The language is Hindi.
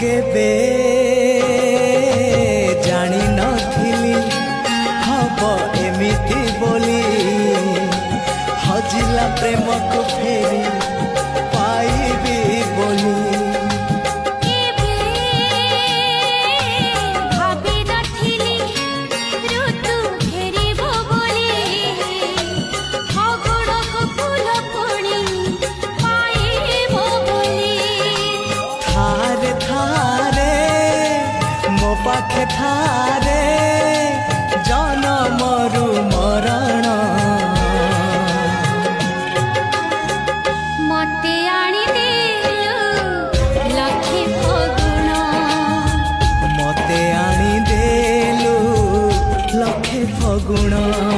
केबे जानी नथिली हब एमिति बोली हजिला प्रेम को फेरी पाइबी बोली पाखे थारे जनमरु मरण मते आनी देलु लखे फगुण मते आनी देलु लखे फगुण।